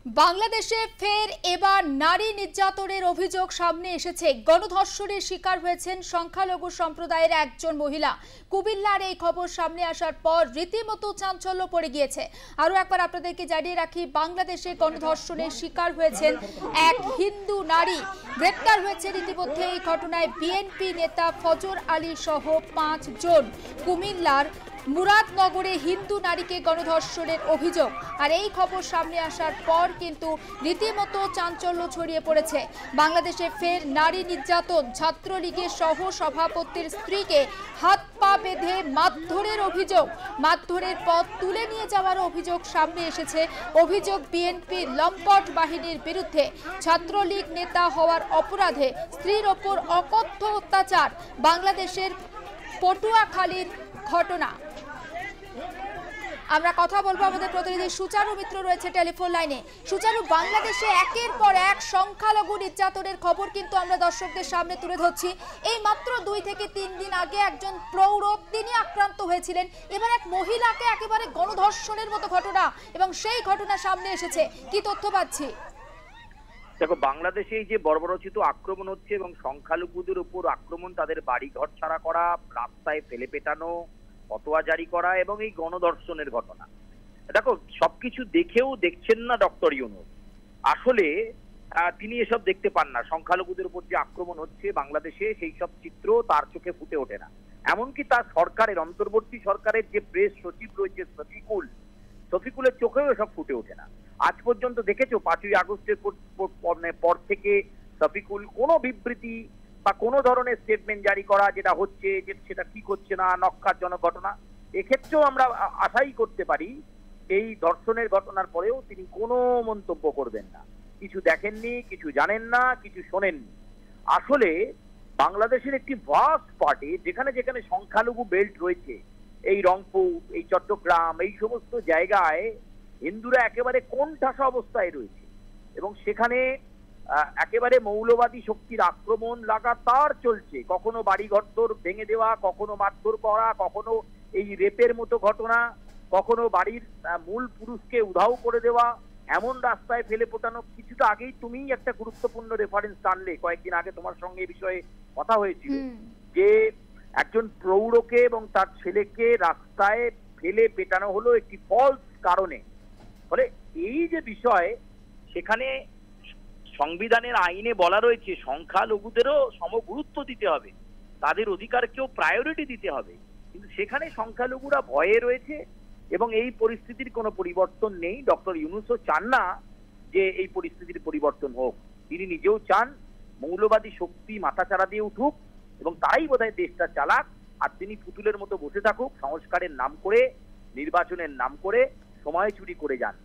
বাংলাদেশে ফের এবার নারী নির্যাতনের অভিযোগ সামনে এসেছে। গণধর্ষণের শিকার হয়েছেন সংখ্যালঘু সম্প্রদায়ের একজন মহিলা। কুমিল্লার এই খবর সামনে আসার পর রীতিমতো চাঞ্চল্য পড়ে গিয়েছে। আরও একবার আপনাদেরকে জানিয়ে রাখি, বাংলাদেশে গণধর্ষণের শিকার হয়েছেন এক হিন্দু নারী। গ্রেপ্তার হয়েছে ইতিমধ্যে এই ঘটনায় বিএনপি নেতা ফজর আলী সহ 5 জন। কুমিল্লার মুরাদনগরে হিন্দু নারীকে গণধর্ষণের অভিযোগ। আর এই খবর সামনে আসার পর কিন্তু রীতিমতো চাঞ্চল্য ছড়িয়ে পড়েছে। বাংলাদেশে ফের নারী নির্যাতন। ছাত্রলীগের সহ সভাপতির স্ত্রীকে হাত পা বেঁধে মারধরের অভিযোগ, মারধরের পথ তুলে নিয়ে যাওয়ার অভিযোগ সামনে এসেছে। অভিযোগ বিএনপি লম্পট বাহিনীর বিরুদ্ধে। ছাত্রলীগ নেতা হওয়ার অপরাধে স্ত্রীর ওপর অকথ্য অত্যাচার। বাংলাদেশের পটুয়াখালীর ঘটনা। আমরা কথা বলবো, আমাদের প্রতিনিধি সুচারু মিত্র রয়েছে টেলিফোন লাইনে। সুচারু, বাংলাদেশে একের পর এক সংখ্যালঘু নির্যাতনের খবর কিন্তু আমরা দর্শকদের সামনে তুলে ধরছি। এই মাত্র 2 থেকে 3 দিন আগে একজন প্রৌঢ় তিনি আক্রান্ত হয়েছিলেন। এবার এক মহিলাকে একেবারে গণধর্ষণের মতো ঘটনা, এবং সেই ঘটনা সামনে এসেছে। কি তথ্য পাচ্ছি? দেখো, বাংলাদেশে এই যে বর্বরোচিত আক্রমণ হচ্ছে এবং সংখ্যালঘুদের উপর আক্রমণ, তাদের বাড়ি ঘর ছাড়া করা, রাস্তায় ফেলে পেটানো, ফতোয়া জারি করা এবং এই গণধর্ষণের ঘটনা, দেখো সবকিছু দেখেও দেখছেন না ডক্টর ইউনূস। আসলে তিনি এসব দেখতে পান না। সংখ্যালঘুদের উপর যে আক্রমণ হচ্ছে বাংলাদেশে, সেই সব চিত্র তার চোখে ফুটে ওঠে না। এমনকি তার সরকারের, অন্তর্বর্তী সরকারের যে প্রেস সচিব রয়েছে শফিকুলের চোখেও এসব ফুটে ওঠে না। আজ পর্যন্ত দেখেছো 5ই আগস্টের পর থেকে শফিকুল কোনো বিবৃতি বা কোনো ধরনের স্টেটমেন্ট জারি করা, যেটা হচ্ছে সেটা ঠিক হচ্ছে না, নক্কারজনক ঘটনা। এক্ষেত্রেও আমরা আশাই করতে পারি এই ধর্ষণের ঘটনার পরেও তিনি কোনো মন্তব্য করবেন না। কিছু দেখেননি, কিছু জানেন না, কিছু শোনেননি। আসলে বাংলাদেশের একটি ভাস্ট পার্টি, যেখানে যেখানে সংখ্যালঘু বেল্ট রয়েছে, এই রংপুর, এই চট্টগ্রাম, এই সমস্ত জায়গায় হিন্দুরা একেবারে কোণঠাসা অবস্থায় রয়েছে এবং সেখানে একেবারে মৌলবাদী শক্তির আক্রমণ লাগাতার চলছে। কখনো বাড়িঘর ভেঙে দেওয়া, কখনো মারধর করা, কখনো এই রেপের মতো ঘটনা, কখনো বাড়ির মূল পুরুষকে উধাও করে দেওয়া, এমন রাস্তায় ফেলে পোটানো। কিছুটা আগেই তুমি একটা গুরুত্বপূর্ণ রেফারেন্স টানলে, কয়েকদিন আগে তোমার সঙ্গে এই বিষয়ে কথা হয়েছিল, যে একজন প্রৌঢ়কে এবং তার ছেলেকে রাস্তায় ফেলে পেটানো হলো একটি ফলস কারণে। ফলে এই যে বিষয়, সেখানে সংবিধানের আইনে বলা রয়েছে সংখ্যালঘুদেরও সমগুরুত্ব দিতে হবে, তাদের অধিকারকেও প্রায়োরিটি দিতে হবে। কিন্তু সেখানে সংখ্যালঘুরা ভয়ে রয়েছে এবং এই পরিস্থিতির কোনো পরিবর্তন নেই। ডক্টর ইউনূসও চান না যে এই পরিস্থিতির পরিবর্তন হোক। তিনি নিজেও চান মৌলবাদী শক্তি মাথাচাড়া দিয়ে উঠুক এবং তারাই বোধহয় দেশটা চালাক, আর তিনি পুতুলের মতো বসে থাকুক, সংস্কারের নাম করে, নির্বাচনের নাম করে সময় চুরি করে যান।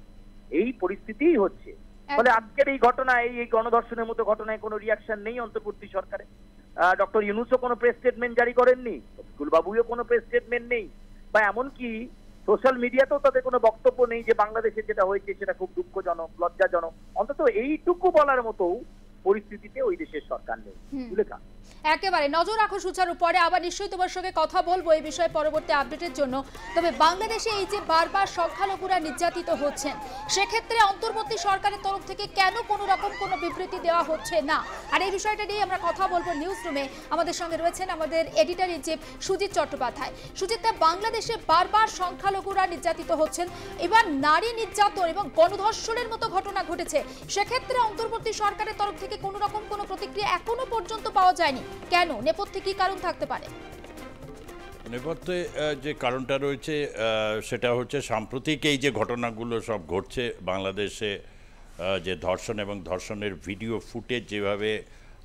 এই পরিস্থিতিই হচ্ছে। ফলে আজকের এই ঘটনায়, এই গণধর্ষণের মতো ঘটনায় কোনো রিয়াকশন নেই অন্তর্বর্তী সরকারে। ডক্টর ইউনূসও কোনো প্রেস স্টেটমেন্ট জারি করেননি, শফিকুলবাবুও কোনো প্রেস স্টেটমেন্ট নেই, বা এমনকি সোশ্যাল মিডিয়াতেও তাদের কোনো বক্তব্য নেই যে বাংলাদেশে যেটা হয়েছে সেটা খুব দুঃখজনক, লজ্জাজনক। অন্তত এইটুকু বলার মতো পরিস্থিতিতে ওই দেশের সরকার নেই। সুলেখা, একেবারে নজর রাখো সুচারু, পরে আবার নিশ্চয়ই তোমার সঙ্গে কথা বলবো এই বিষয়ে পরবর্তী আপডেটের জন্য। তবে বাংলাদেশে এই যে বারবার সংখ্যালঘুরা নির্যাতিত হচ্ছেন, সেক্ষেত্রে অন্তর্বর্তী সরকারের তরফ থেকে কেন কোনো রকম কোনো বিবৃতি দেওয়া হচ্ছে না, আর এই বিষয়টা নিয়ে আমরা কথা বলবো নিউজ রুমে। আমাদের সঙ্গে রয়েছেন আমাদের editor in chief Sujit Chattopadhyay. Sujit, বাংলাদেশে বারবার সংখ্যালঘুরা নির্যাতিত হচ্ছেন, এবার নারী নির্যাতন এবং গণধর্ষণের মতো ঘটনা ঘটেছে, সেক্ষেত্রে অন্তর্বর্তী সরকারের তরফ থেকে কোনো রকম কোনো প্রতিক্রিয়া এখনো পর্যন্ত পাওয়া যায়নি। কেন? নেপথ্যে কি কারণ থাকতে পারে? নেপথ্যে যে কারণটা রয়েছে সেটা হচ্ছে সাম্প্রতিক এই যে ঘটনাগুলো সব ঘটছে বাংলাদেশে, যে ধর্ষণ এবং ধর্ষণের ভিডিও ফুটেজ যেভাবে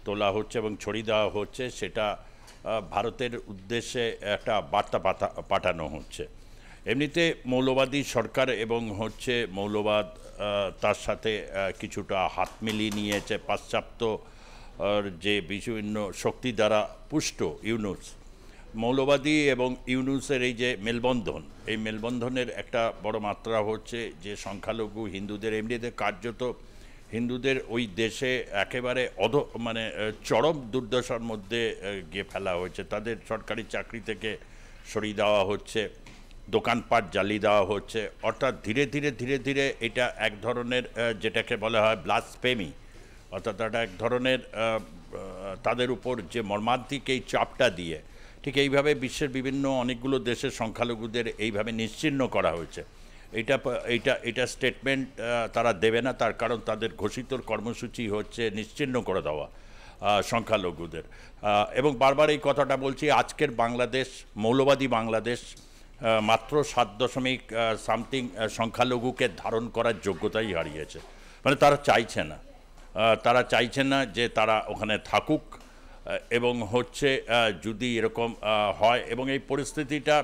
তোলা হচ্ছে এবং ছড়িয়ে দেওয়া হচ্ছে, সেটা ভারতের উদ্দেশ্যে একটা বার্তা পাঠানো হচ্ছে। এমনিতে মৌলবাদী সরকার এবং হচ্ছে মৌলবাদ তার সাথে কিছুটা হাত মিলিয়ে নিয়েছে পাশ্চাত্য যে বিভিন্ন শক্তি দ্বারা পুষ্ট ইউনূস। মৌলবাদী এবং ইউনূসের এই যে মেলবন্ধন, এই মেলবন্ধনের একটা বড় মাত্রা হচ্ছে যে সংখ্যালঘু হিন্দুদের, এমনিতে কার্যত হিন্দুদের ওই দেশে একেবারে চরম দুর্দশার মধ্যে গিয়ে ফেলা হয়েছে। তাদের সরকারি চাকরি থেকে সরিয়ে দেওয়া হচ্ছে, দোকানপাট জ্বালিয়ে দেওয়া হচ্ছে, অর্থাৎ ধীরে ধীরে ধীরে ধীরে এটা এক ধরনের যেটাকে বলা হয় ব্লাসফেমি, অর্থাৎ এটা এক ধরনের তাদের উপর যে মর্মান্তিক এই চাপটা দিয়ে ঠিক এইভাবে বিশ্বের বিভিন্ন অনেকগুলো দেশের সংখ্যালঘুদের এইভাবে নিশ্চিহ্ন করা হয়েছে। এটা স্টেটমেন্ট তারা দেবে না, তার কারণ তাদের ঘোষিত কর্মসূচি হচ্ছে নিশ্চিহ্ন করে দেওয়া সংখ্যালঘুদের। এবং বারবার এই কথাটা বলছি, আজকের বাংলাদেশ, মৌলবাদী বাংলাদেশ মাত্র 7.সামথিং সংখ্যালঘুকে ধারণ করার যোগ্যতাই হারিয়েছে। মানে তারা চাইছে না যে তারা ওখানে থাকুক, এবং হচ্ছে যদি এরকম হয়, এবং এই পরিস্থিতিটা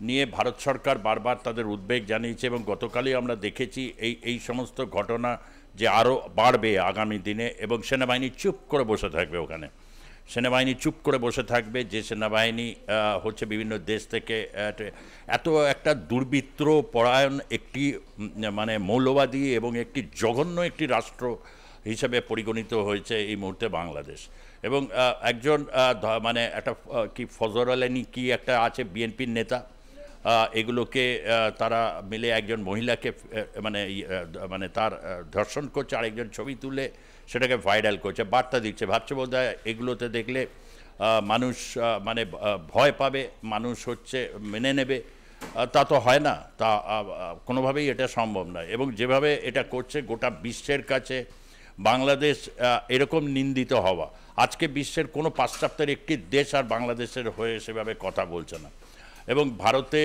নিয়ে ভারত সরকার বারবার তাদের উদ্বেগ জানিয়েছে, এবং গতকালই আমরা দেখেছি এই সমস্ত ঘটনা যে আরও বাড়বে আগামী দিনে, এবং সেনাবাহিনী চুপ করে বসে থাকবে ওখানে। সেনাবাহিনী চুপ করে বসে থাকবে, যে সেনাবাহিনী হচ্ছে বিভিন্ন দেশ থেকে এত একটা দুর্বৃত্ত পরায়ণ একটি মানে মৌলবাদী এবং একটি জঘন্য একটি রাষ্ট্র হিসাবে পরিগণিত হয়েছে এই মুহূর্তে বাংলাদেশ। এবং একজন মানে একটা কি ফজর আলী কি একটা আছে বিএনপির নেতা, এগুলোকে তারা মিলে একজন মহিলাকে মানে তার ধর্ষণ করছে, আরেকজন ছবি তুলে সেটাকে ভাইরাল করছে, বার্তা দিচ্ছে, ভাবছে বোধহয় এগুলোতে দেখলে মানুষ মানে ভয় পাবে, মানুষ হচ্ছে মেনে নেবে। তা তো হয় না, তা কোনোভাবেই এটা সম্ভব নয়। এবং যেভাবে এটা করছে গোটা বিশ্বের কাছে বাংলাদেশ এরকম নিন্দিত হওয়া, আজকে বিশ্বের কোনো পাশ্চাত্যের একটি দেশ আর বাংলাদেশের হয়ে সেভাবে কথা বলছে না। এবং ভারতে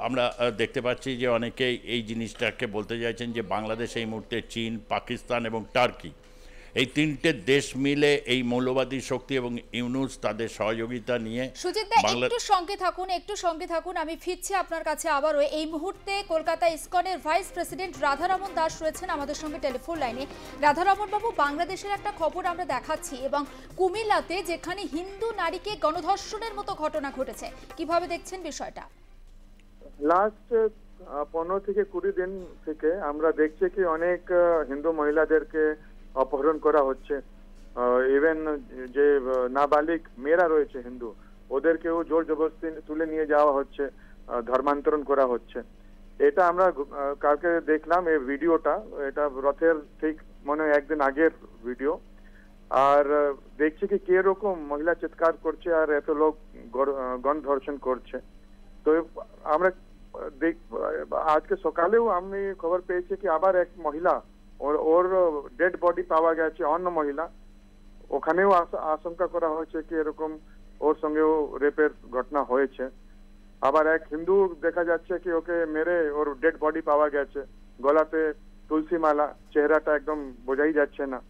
আমরা দেখতে পাচ্ছি যে অনেকেই এই জিনিসটাকে বলতে চাইছেন যে বাংলাদেশ এই মুহূর্তে চীন, পাকিস্তান এবং টার্কি, এই তিনটে দেশ মিলে এই মৌলবাদী শক্তি এবং ইউনুস তাদের সহযোগিতা নিয়ে। সুজিত দা, একটু সঙ্গে থাকুন, আমি ফিরছি আপনার কাছে আবারও। এই মুহূর্তে কলকাতা ইসকনের ভাইস প্রেসিডেন্ট রাধারমন দাস রয়েছেন আমাদের সঙ্গে টেলিফোন লাইনে। রাধারমন বাবু, বাংলাদেশের একটা খবর আমরা দেখাচ্ছি, এবং কুমিল্লাতে যেখানে হিন্দু নারীকে গণধর্ষণের মতো ঘটনা ঘটেছে, কিভাবে দেখছেন বিষয়টা? লাস্ট 15 থেকে 20 দিন থেকে আমরা দেখছি কি অনেক হিন্দু মহিলাদেরকে অপহরণ করা হচ্ছে। ইভেন যে নাবালিক মেয়েরা রয়েছে হিন্দু, ওদেরকেও জোর জবরদস্তি তুলে নিয়ে যাওয়া হচ্ছে, ধর্মান্তরণ করা হচ্ছে। এটা আমরা কালকে দেখলাম এই ভিডিওটা, এটা রথের ঠিক মনে হয় একদিন আগের ভিডিও। আর দেখছি কি কিরকম মহিলা চিৎকার করছে আর এত লোক গণধর্ষণ করছে। তো আমরা আজকে সকালেও আমি খবর পেয়েছি কি আবার এক মহিলা, ওর ডেড বডি পাওয়া গেছে, অন্য মহিলা। ওখানেও আশঙ্কা করা হয়েছে কি এরকম ওর সঙ্গেও রেপের ঘটনা হয়েছে। আবার এক হিন্দু দেখা যাচ্ছে কি ওকে মেরে ওর ডেড বডি পাওয়া গেছে, গলাতে তুলসী মালা, চেহারাটা একদম বোঝাই যাচ্ছে না।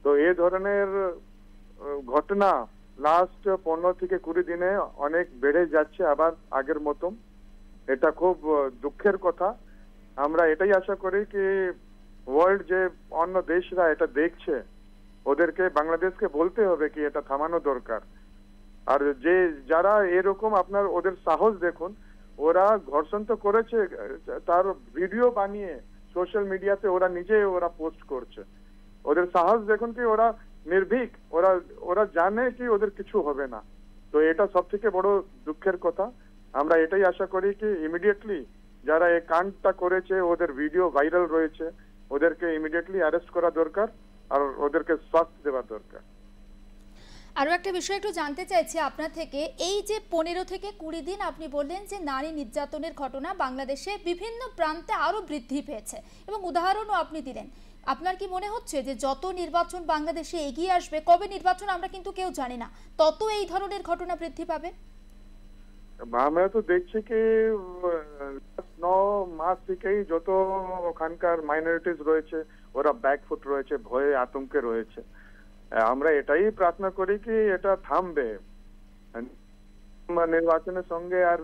তো এই ধরনের ঘটনা লাস্ট 15 থেকে 20 দিনে অনেক বেড়ে যাচ্ছে আবার আগের মতো। এটা খুব দুঃখের কথা। আমরা এটাই আশা করি কি ওয়ার্ল্ড যে অন্য দেশরা এটা দেখছে, ওদেরকে বাংলাদেশকে বলতে হবে কি এটা থামানো দরকার। আর যে যারা এরকম আপনার ওদের সাহস দেখুন, ওরা ধর্ষণ তো করেছে, তার ভিডিও বানিয়ে সোশ্যাল মিডিয়াতে ওরা পোস্ট করছে। ওদের সাহস দেখুন কি ওরা নির্ভীক, ওরা জানে কি ওদের কিছু হবে না। তো এটা সব থেকে বড় দুঃখের কথা। আমরা এটাই আশা করি কি ইমিডিয়েটলি যারা এই কাণ্ডটা করেছে, ওদের ভিডিও ভাইরাল রয়েছে, ওদেরকে ইমিডিয়েটলি অ্যারেস্ট করা দরকার আর ওদেরকে শাস্তি দেওয়া দরকার। আরও একটা বিষয় একটু জানতে চাইছি আপনার থেকে, এই যে 15 থেকে 20 দিন আপনি বললেন যে নারী নির্যাতনের ঘটনা বাংলাদেশে বিভিন্ন প্রান্তে আরও বৃদ্ধি পেয়েছে, এবং উদাহরণও আপনি দিলেন। আপনার কি মনে হচ্ছে যে যত নির্বাচন বাংলাদেশে এগিয়ে আসবে, কবে নির্বাচন আমরা কিন্তু কেউ জানি না, তত এই ধরনের ঘটনা বৃদ্ধি পাবে? আমরা তো দেখছি কি 9 মাস থেকেই যত ওখানকার মাইনরিটিস রয়েছে ওরা ব্যাকফুট রয়েছে, ভয়ে আতঙ্কে রয়েছে। আমরা এটাই প্রার্থনা করি কি এটা থামবে নির্বাচনের সঙ্গে। আর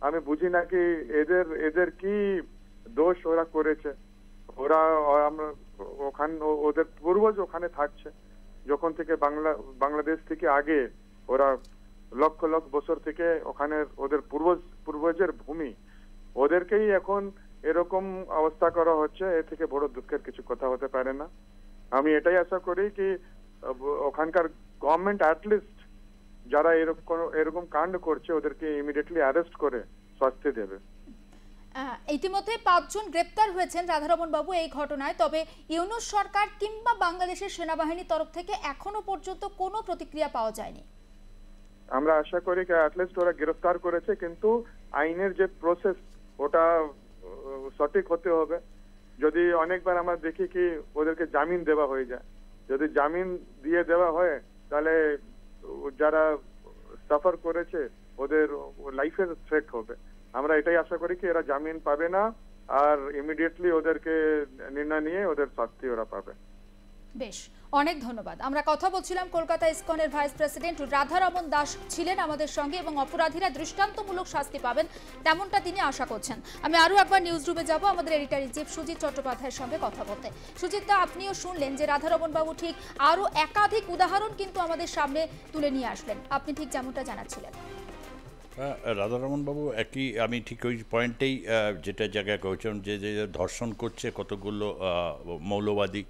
আমি বুঝি না কি এদের কি দোষ ওরা করেছে। আমরা ওদের পূর্বজ ওখানে থাকছে যখন থেকে বাংলাদেশ থেকে আগে, ওরা লক্ষ লক্ষ বছর থেকে ওখানে ওদের পূর্বজের ভূমি, ওদেরকেই এখন এরকম অবস্থা করা হচ্ছে। এ থেকে বড় দুঃখের কিছু কথা হতে পারে না। আমি এটাই আশা করি কি ওখানকার গভর্নমেন্ট অ্যাটলিস্ট যারা এরকম কাণ্ড করছে ওদেরকে ইমিডিয়েটলি অ্যারেস্ট করে শাস্তি দেবে। ইতিমধ্যে 5 জন গ্রেপ্তার হয়েছেন রাধারমণ বাবু এই ঘটনায়, তবে ইউনূস সরকার কিংবা বাংলাদেশের সেনাবাহিনীর তরফ থেকে এখনো পর্যন্ত কোনো প্রতিক্রিয়া পাওয়া যায়নি। আমরা আশা করি যে অ্যাটলিস্ট ওরা গ্রেফতার করেছে, কিন্তু আইনের যে প্রসেস ওটা সঠিক হতে হবে। যদি অনেকবার আমরা দেখি কি ওদেরকে জামিন দেওয়া হয়ে যায়, যদি জামিন দিয়ে দেওয়া হয় তাহলে যারা সাফার করেছে ওদের লাইফের থ্রেট হবে। আমরা এটাই আশা করি কি এরা জামিন পাবে না, আর ইমিডিয়েটলি ওদেরকে নির্ণয় নিয়ে ওদের শাস্তি ওরা পাবে। বেশ, অনেক ধন্যবাদ। আমরা কথা বলছিলাম কলকাতা ইসকনের ভাইস প্রেসিডেন্ট রাধারমণ দাস ছিলেন আমাদের সঙ্গে, এবং অপরাধীরা দৃষ্টান্তমূলক শাস্তি পাবেন তেমনটা তিনি আশা করছেন। আমি আরও একবার নিউজ রুমে যাব আমাদের এডিটর ইন চিফ সুজিত চট্টোপাধ্যায়ের সঙ্গে কথা বলতে। সুজিত দা, আপনিও শুনলেন যে রাধারমণ বাবু ঠিক আরও একাধিক উদাহরণ কিন্তু আমাদের সামনে তুলে নিয়ে আসলেন, আপনি ঠিক যেমনটা জানাচ্ছিলেন। রাধারমণ বাবু একই, আমি ঠিক ওই পয়েন্টেই যেটা জায়গায় করেছেন যে ধর্ষণ করছে কতগুলো মৌলবাদী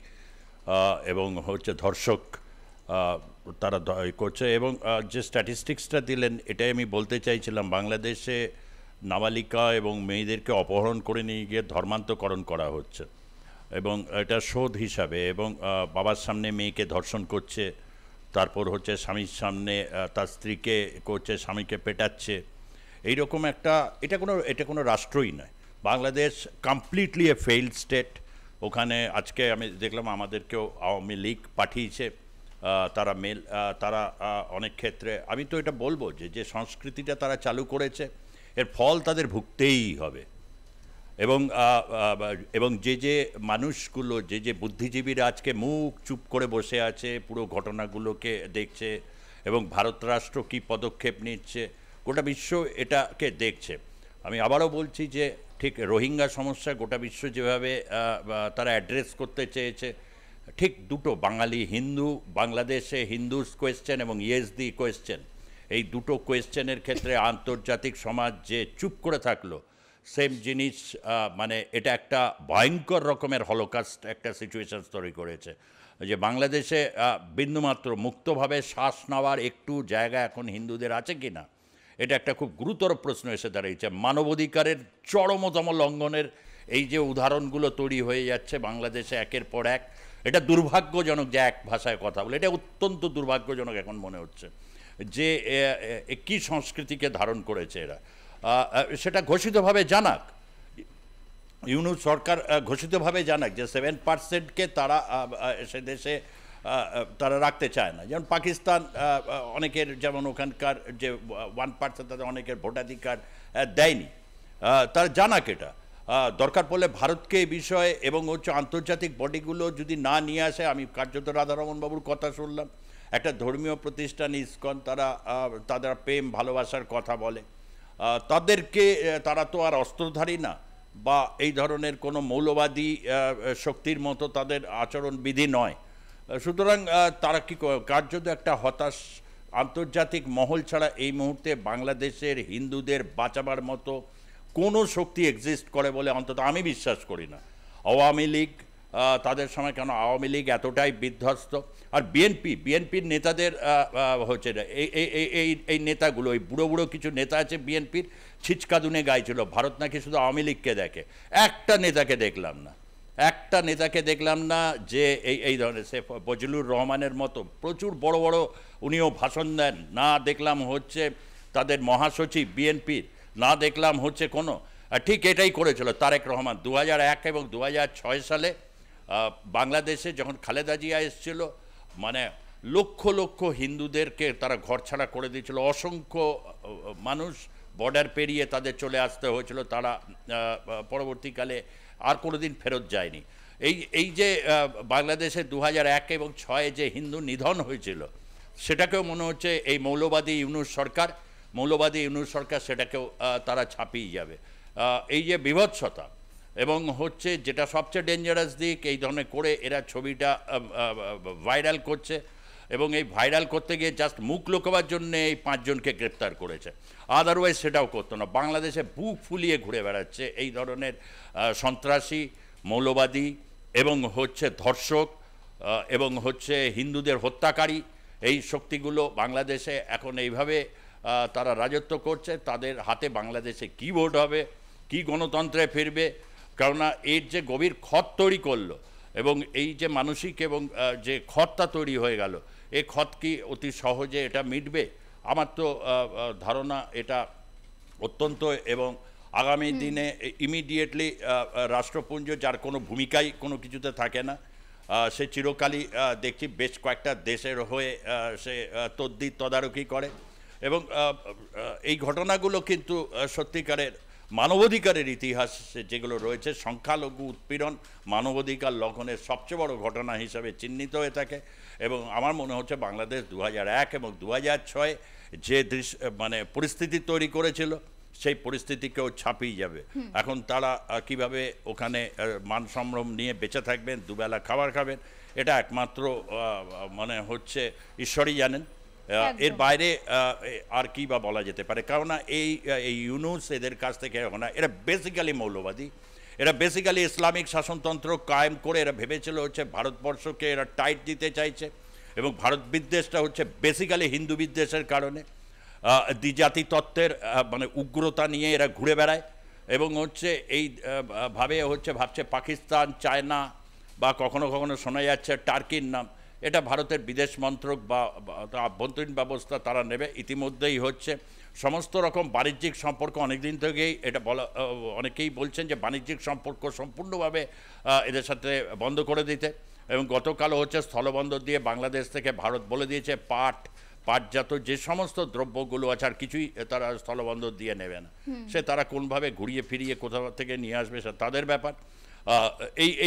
এবং হচ্ছে ধর্ষক তারা করছে, এবং যে স্ট্যাটিস্টিক্সটা দিলেন এটাই আমি বলতে চাইছিলাম। বাংলাদেশে নাবালিকা এবং মেয়েদেরকে অপহরণ করে নিয়ে গিয়ে ধর্মান্তকরণ করা হচ্ছে, এবং এটা শোধ হিসাবে, এবং বাবার সামনে মেয়েকে ধর্ষণ করছে, তারপর হচ্ছে স্বামীর সামনে তার স্ত্রীকে করছে, স্বামীকে পেটাচ্ছে। এইরকম এটা কোনো রাষ্ট্রই নয়। Bangladesh completely a failed state. ওখানে আজকে আমি দেখলাম আমাদেরকেও আওয়ামী লীগ পাঠিয়েছে, তারা অনেক ক্ষেত্রে, আমি তো এটা বলবো যে সংস্কৃতিটা তারা চালু করেছে এর ফল তাদের ভুগতেই হবে। এবং যে মানুষগুলো, যে বুদ্ধিজীবীরা আজকে মুখ চুপ করে বসে আছে, পুরো ঘটনাগুলোকে দেখছে, এবং ভারত রাষ্ট্র কী পদক্ষেপ নিচ্ছে, গোটা বিশ্ব এটাকে দেখছে। আমি আবারও বলছি যে ঠিক রোহিঙ্গা সমস্যা গোটা বিশ্ব যেভাবে তারা অ্যাড্রেস করতে চেয়েছে, ঠিক দুটো বাঙালি হিন্দু, বাংলাদেশে হিন্দুস কোয়েশ্চেন এবং ইয়েজদি কোয়েশ্চেন, এই দুটো কোয়েশ্চেনের ক্ষেত্রে আন্তর্জাতিক সমাজ যে চুপ করে থাকলো, সেম জিনিস, মানে এটা একটা ভয়ঙ্কর রকমের হলোকাস্ট একটা সিচুয়েশন তৈরি করেছে, যে বাংলাদেশে বিন্দুমাত্র মুক্তভাবে শ্বাস নেওয়ার একটু জায়গা এখন হিন্দুদের আছে কি না, এটা একটা খুব গুরুতর প্রশ্ন এসে দাঁড়িয়েছে। মানবাধিকারের চরমতম লঙ্ঘনের এই যে উদাহরণগুলো তৈরি হয়ে যাচ্ছে বাংলাদেশে একের পর এক, এটা দুর্ভাগ্যজনক, যে এক ভাষায় কথা বলে, এটা অত্যন্ত দুর্ভাগ্যজনক এখন মনে হচ্ছে যে কী সংস্কৃতিকে ধারণ করেছে এরা। সেটা ঘোষিতভাবে জানাক, ইউনূস সরকার ঘোষিতভাবে জানাক যে 7%কে তারা সে দেশে তারা রাখতে চায় না। যেমন পাকিস্তান, অনেকের, যেমন ওখানকার যে 1% তাদের অনেকের ভোটাধিকার দেয়নি, তারা জানাক এটা। দরকার পড়লে ভারতকে এই বিষয়ে এবং হচ্ছে আন্তর্জাতিক বডিগুলো যদি না নিয়ে আসে, আমি কার্যত রাধারমণ বাবুর কথা শুনলাম, একটা ধর্মীয় প্রতিষ্ঠান ইসকন, তারা প্রেম ভালোবাসার কথা বলে, তাদেরকে, তারা তো আর অস্ত্রধারী না বা এই ধরনের কোনো মৌলবাদী শক্তির মতো তাদের আচরণবিধি নয়। সুতরাং তারা কি কার্যত একটা হতাশ, আন্তর্জাতিক মহল ছাড়া এই মুহূর্তে বাংলাদেশের হিন্দুদের বাঁচাবার মতো কোনো শক্তি এক্সিস্ট করে বলে অন্তত আমি বিশ্বাস করি না। আওয়ামী লীগ, তাদের সময় কেন আওয়ামী লীগ এতটাই বিধ্বস্ত, আর বিএনপির নেতাদের হচ্ছে এই নেতাগুলো, ওই বুড়ো বুড়ো কিছু নেতা আছে বিএনপির, ছিচকাদুনে গাইছিল ভারত নাকি শুধু আওয়ামী লীগকে দেখে। একটা নেতাকে দেখলাম না যে এই ধরনের, সে ফজলুর রহমানের মতো প্রচুর বড় বড় উনিও ভাষণ দেন, না দেখলাম হচ্ছে তাদের মহাসচিব বিএনপির, না দেখলাম হচ্ছে কোনো, ঠিক এটাই করেছিল তারেক রহমান 2001 এবং 2006 সালে বাংলাদেশে যখন খালেদা জিয়া এসেছিল, মানে লক্ষ লক্ষ হিন্দুদেরকে তারা ঘরছাড়া করে দিয়েছিল, অসংখ্য মানুষ বর্ডার পেরিয়ে তাদের চলে আসতে হয়েছিল, তারা পরবর্তীকালে আর কোনো দিন ফেরত যায়নি। এই যে বাংলাদেশে 2001 এবং 2006 যে হিন্দু নিধন হয়েছিল, সেটাকেও মনে হচ্ছে এই মৌলবাদী ইউনূস সরকার সেটাকেও তারা ছাপিয়ে যাবে। এই যে বিভৎসতা এবং হচ্ছে যেটা সবচেয়ে ডেঞ্জারাস দিক, এই ধরনের করে এরা ছবিটা ভাইরাল করছে, এবং এই ভাইরাল করতে গিয়ে জাস্ট মুখ লোকাবার জন্যে এই 5 জনকে গ্রেপ্তার করেছে, আদারওয়াইজ সেটাও করতো না। বাংলাদেশে বুক ফুলিয়ে ঘুরে বেড়াচ্ছে এই ধরনের সন্ত্রাসী, মৌলবাদী এবং হচ্ছে ধর্ষক এবং হচ্ছে হিন্দুদের হত্যাকারী এই শক্তিগুলো বাংলাদেশে এখন এইভাবে তারা রাজত্ব করছে, তাদের হাতে বাংলাদেশে কী ভোট হবে, কি গণতন্ত্রে ফিরবে, কেননা এর যে গভীর ক্ষত তৈরি করলো এবং এই যে মানসিক এবং যে ক্ষতটা তৈরি হয়ে গেল, এই ক্ষত কি অতি সহজে এটা মিটবে? আমার তো ধারণা এটা অত্যন্ত, এবং আগামী দিনে ইমিডিয়েটলি রাষ্ট্রপুঞ্জ, যার কোনো ভূমিকাই কোনো কিছুতে থাকে না, সে চিরকালই দেখছি বেশ কয়েকটা দেশের হয়ে সে তদারকি করে, এবং এই ঘটনাগুলো কিন্তু সত্যিকারের মানবাধিকারের ইতিহাস যেগুলো রয়েছে, সংখ্যালঘু উৎপীড়ন মানবাধিকার লঙ্ঘনের সবচেয়ে বড় ঘটনা হিসাবে চিহ্নিত হয়ে থাকে। এবং আমার মনে হচ্ছে বাংলাদেশ 2001 এবং 2006 যে মানে পরিস্থিতি তৈরি করেছিল, সেই পরিস্থিতিকেও ছাপিয়ে যাবে। এখন তারা কিভাবে ওখানে মান সম্ভ্রম নিয়ে বেঁচে থাকবেন, দুবেলা খাবার খাবেন, এটা একমাত্র মানে হচ্ছে ঈশ্বরই জানেন। এর বাইরে আর কি বা বলা যেতে পারে? কেননা এই ইউনুস এদের কাছ থেকে না, এরা বেসিক্যালি মৌলবাদী, এরা বেসিক্যালি ইসলামিক শাসনতন্ত্র কায়েম করে এরা ভেবেছিল হচ্ছে ভারতবর্ষকে এরা টাইট দিতে চাইছে, এবং ভারত বিদ্বেষটা হচ্ছে বেসিক্যালি হিন্দু বিদ্বেষের কারণে। দ্বিজাতি তত্ত্বের মানে উগ্রতা নিয়ে এরা ঘুরে বেড়ায়, এবং হচ্ছে এই ভাবছে পাকিস্তান, চায়না বা কখনো কখনো শোনা যাচ্ছে টার্কির নাম, এটা ভারতের বিদেশ মন্ত্রক বা আভ্যন্তরীণ ব্যবস্থা তারা নেবে। ইতিমধ্যেই হচ্ছে সমস্ত রকম বাণিজ্যিক সম্পর্ক, অনেকদিন থেকেই এটা বলা, অনেকেই বলছেন যে বাণিজ্যিক সম্পর্ক সম্পূর্ণভাবে এদের সাথে বন্ধ করে দিতে, এবং গতকালও হচ্ছে স্থলবন্দর দিয়ে বাংলাদেশ থেকে ভারত বলে দিয়েছে পাটজাত যে সমস্ত দ্রব্যগুলো আছে আর কিছুই তারা স্থলবন্দর দিয়ে নেবে না। সে তারা কোনভাবে ঘুরিয়ে ফিরিয়ে কোথাও থেকে নিয়ে আসবে সে তাদের ব্যাপার।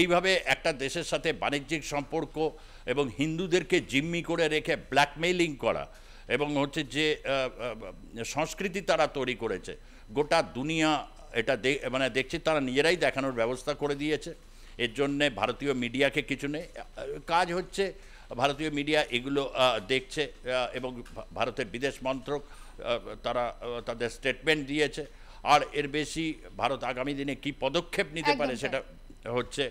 এইভাবে একটা দেশের সাথে বাণিজ্যিক সম্পর্ক এবং হিন্দুদেরকে জিম্মি করে রেখে ব্ল্যাকমেইলিং করা, এবং হচ্ছে যে সংস্কৃতি তারা তৈরি করেছে, গোটা দুনিয়া এটা মানে দেখছি তারা নিজেরাই দেখানোর ব্যবস্থা করে দিয়েছে। এর জন্যে ভারতীয় মিডিয়াকে কিছু নেই, কাজ হচ্ছে ভারতীয় মিডিয়া এগুলো দেখছে, এবং ভারতের বিদেশ মন্ত্রক তারা তাদের স্টেটমেন্ট দিয়েছে। আর এর বেশি ভারত আগামী দিনে কি পদক্ষেপ নিতে পারে সেটা হচ্ছে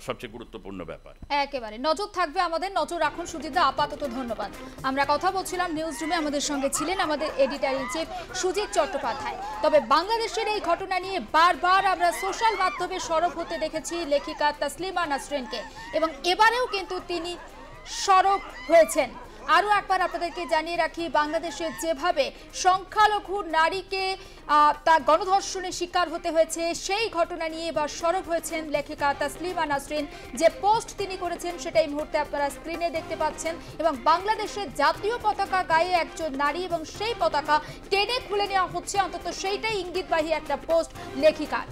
সবচেয়ে গুরুত্বপূর্ণ ব্যাপার। একেবারে নজর থাকবে আমাদের, নজর রাখুন সুজিতদা। আপাতত ধন্যবাদ। আমরা কথা বলছিলাম নিউজ রুমে, আমাদের সঙ্গে ছিলেন আমাদের editor in chief Sujit Chattopadhyay. তবে বাংলাদেশের এই ঘটনা নিয়ে বারবার আমরা সোশ্যাল মাধ্যমে সরব হতে দেখেছি লেখিকা তাসলিমা নাসরিনকে, এবং এবারেও কিন্তু তিনি সরব হয়েছেন। আরও একবার আপনাদেরকে জানিয়ে রাখি, বাংলাদেশে যেভাবে সংখ্যালঘু নারীকে তার গণধর্ষণের শিকার হতে হয়েছে, সেই ঘটনা নিয়ে এবার সরব হয়েছেন লেখিকা তাসলিমা নাসরিন। যে পোস্ট তিনি করেছেন সেটা এই মুহূর্তে আপনারা স্ক্রিনে দেখতে পাচ্ছেন, এবং বাংলাদেশের জাতীয় পতাকা গায়ে একজন নারী এবং সেই পতাকা টেনে খুলে নেওয়া হচ্ছে, অন্তত সেইটাই ইঙ্গিতবাহী একটা পোস্ট লেখিকার।